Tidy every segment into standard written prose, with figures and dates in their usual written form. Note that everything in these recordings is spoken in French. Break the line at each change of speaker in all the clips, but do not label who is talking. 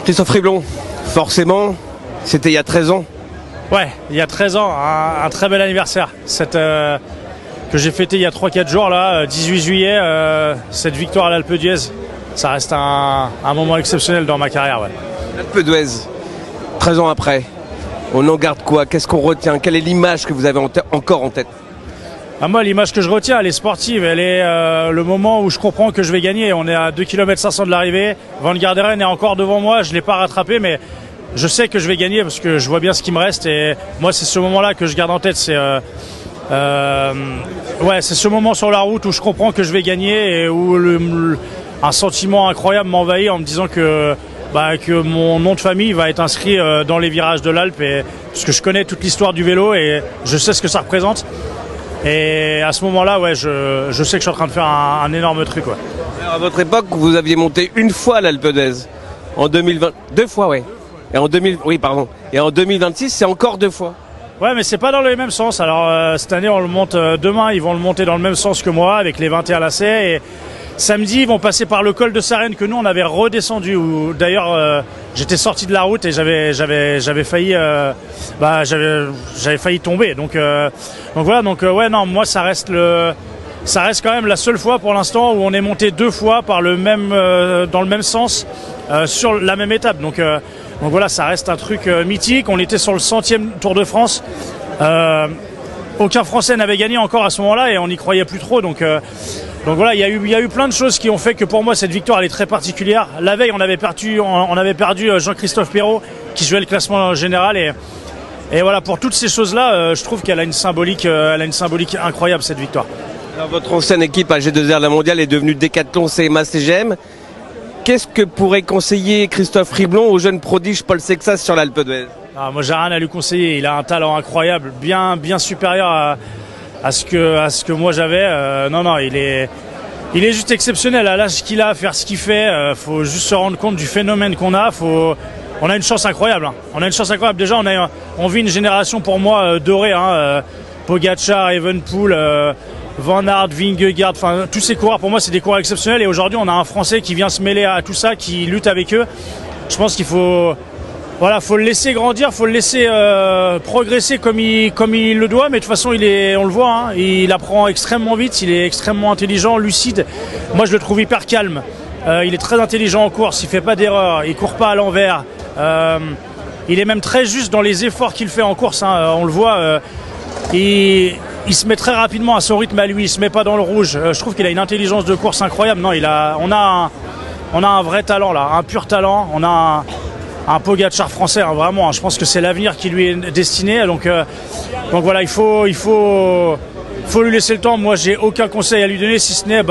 Christophe Riblon, forcément, c'était il y a 13 ans.
Ouais, il y a 13 ans, un très bel anniversaire. Que j'ai fêté il y a 3-4 jours, là, 18 juillet, cette victoire à l'Alpe d'Huez. Ça reste un moment exceptionnel dans ma carrière. Ouais.
L'Alpe d'Huez, 13 ans après, on en garde quoi? Qu'est-ce qu'on retient? Quelle est l'image que vous avez encore en tête?
Moi, l'image que je retiens, elle est sportive. Elle est le moment où je comprends que je vais gagner. On est à 2 km 500 de l'arrivée. Van Garderen est encore devant moi. Je ne l'ai pas rattrapé, mais je sais que je vais gagner parce que je vois bien ce qui me reste. Et moi, c'est ce moment-là que je garde en tête. C'est ce moment sur la route où je comprends que je vais gagner et où un sentiment incroyable m'envahit en me disant que mon nom de famille va être inscrit dans les virages de l'Alpe. Parce que je connais toute l'histoire du vélo et je sais ce que ça représente. Et à ce moment-là, ouais, je sais que je suis en train de faire un énorme truc. Ouais.
Alors à votre époque, vous aviez monté une fois l'Alpe d'Huez. En 2020, 2 fois, ouais. Et en 2026, c'est encore 2 fois.
Ouais, mais c'est pas dans le même sens. Alors cette année, on le monte demain. Ils vont le monter dans le même sens que moi, avec les 21 lacets. Et samedi, ils vont passer par le col de Sarenne que nous on avait redescendu. Où d'ailleurs, j'étais sorti de la route et j'avais failli, j'avais failli tomber. Donc voilà. Ouais, non, moi ça reste quand même la seule fois pour l'instant où on est monté 2 fois par dans le même sens sur la même étape. Donc voilà, ça reste un truc mythique. On était sur le 100e Tour de France. Aucun Français n'avait gagné encore à ce moment-là et on n'y croyait plus trop. Donc voilà, il y a eu plein de choses qui ont fait que pour moi cette victoire elle est très particulière. La veille, on avait perdu Jean-Christophe Perrault qui jouait le classement général et voilà, pour toutes ces choses-là, je trouve qu'elle a une symbolique incroyable cette victoire.
Alors, votre ancienne équipe à G2R de la mondiale est devenue Decathlon CMA CGM. Qu'est-ce que pourrait conseiller Christophe Riblon au jeune prodige Paul Sexas sur l'Alpe d'Huez?
Moi, j'ai rien à lui conseiller. Il a un talent incroyable, bien supérieur à ce que moi j'avais. Non, il est juste exceptionnel à l'âge qu'il a, à faire ce qu'il fait. Faut juste se rendre compte du phénomène qu'on a. On a une chance incroyable. Hein. On a une chance incroyable. Déjà, on vit une génération pour moi dorée. Pogacar, Evenepoel, Van Aert, Vingegaard, enfin tous ces coureurs pour moi c'est des coureurs exceptionnels et aujourd'hui on a un Français qui vient se mêler à tout ça, qui lutte avec eux. Je pense qu'il faut le laisser grandir, faut le laisser progresser comme il le doit, mais de toute façon on le voit, hein, il apprend extrêmement vite, il est extrêmement intelligent, lucide. Moi je le trouve hyper calme. Il est très intelligent en course, il fait pas d'erreur, il court pas à l'envers. Il est même très juste dans les efforts qu'il fait en course, hein, on le voit. Il se met très rapidement à son rythme à lui, il se met pas dans le rouge. Je trouve qu'il a une intelligence de course incroyable. Non, on a un vrai talent là, un pur talent. On a un Pogacar français, hein, vraiment. Hein, je pense que c'est l'avenir qui lui est destiné. Donc voilà, il faut lui laisser le temps. Moi, j'ai aucun conseil à lui donner, si ce n'est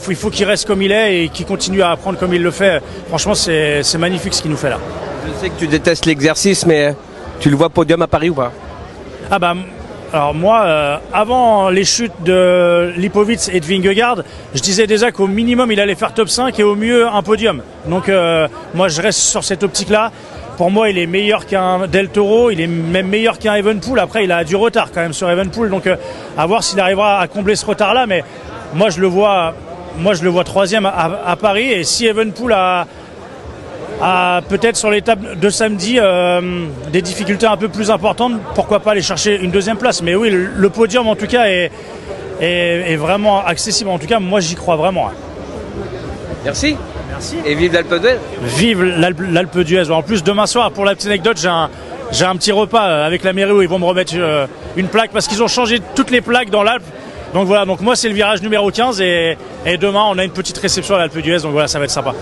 il faut qu'il reste comme il est et qu'il continue à apprendre comme il le fait. Franchement, c'est magnifique ce qu'il nous fait là.
Je sais que tu détestes l'exercice, mais tu le vois podium à Paris ou pas?
Alors moi, avant les chutes de Lipovic et de Vingegaard, je disais déjà qu'au minimum il allait faire top 5 et au mieux un podium. Donc moi je reste sur cette optique-là. Pour moi il est meilleur qu'un Del Toro, il est même meilleur qu'un Evenepoel. Après il a du retard quand même sur Evenepoel, donc à voir s'il arrivera à combler ce retard-là. Mais moi je le vois 3e à Paris, et si Evenepoel a peut-être sur l'étape de samedi des difficultés un peu plus importantes, pourquoi pas aller chercher une 2e place. Mais oui, le podium en tout cas est vraiment accessible. En tout cas, moi j'y crois vraiment.
Merci.
Merci.
Et vive l'Alpe d'Huez.
Vive l'Alpe d'Huez. En plus, demain soir, pour la petite anecdote, j'ai un petit repas avec la mairie où ils vont me remettre une plaque parce qu'ils ont changé toutes les plaques dans l'Alpe. Donc voilà, moi c'est le virage numéro 15 et demain on a une petite réception à l'Alpe d'Huez, donc voilà, ça va être sympa.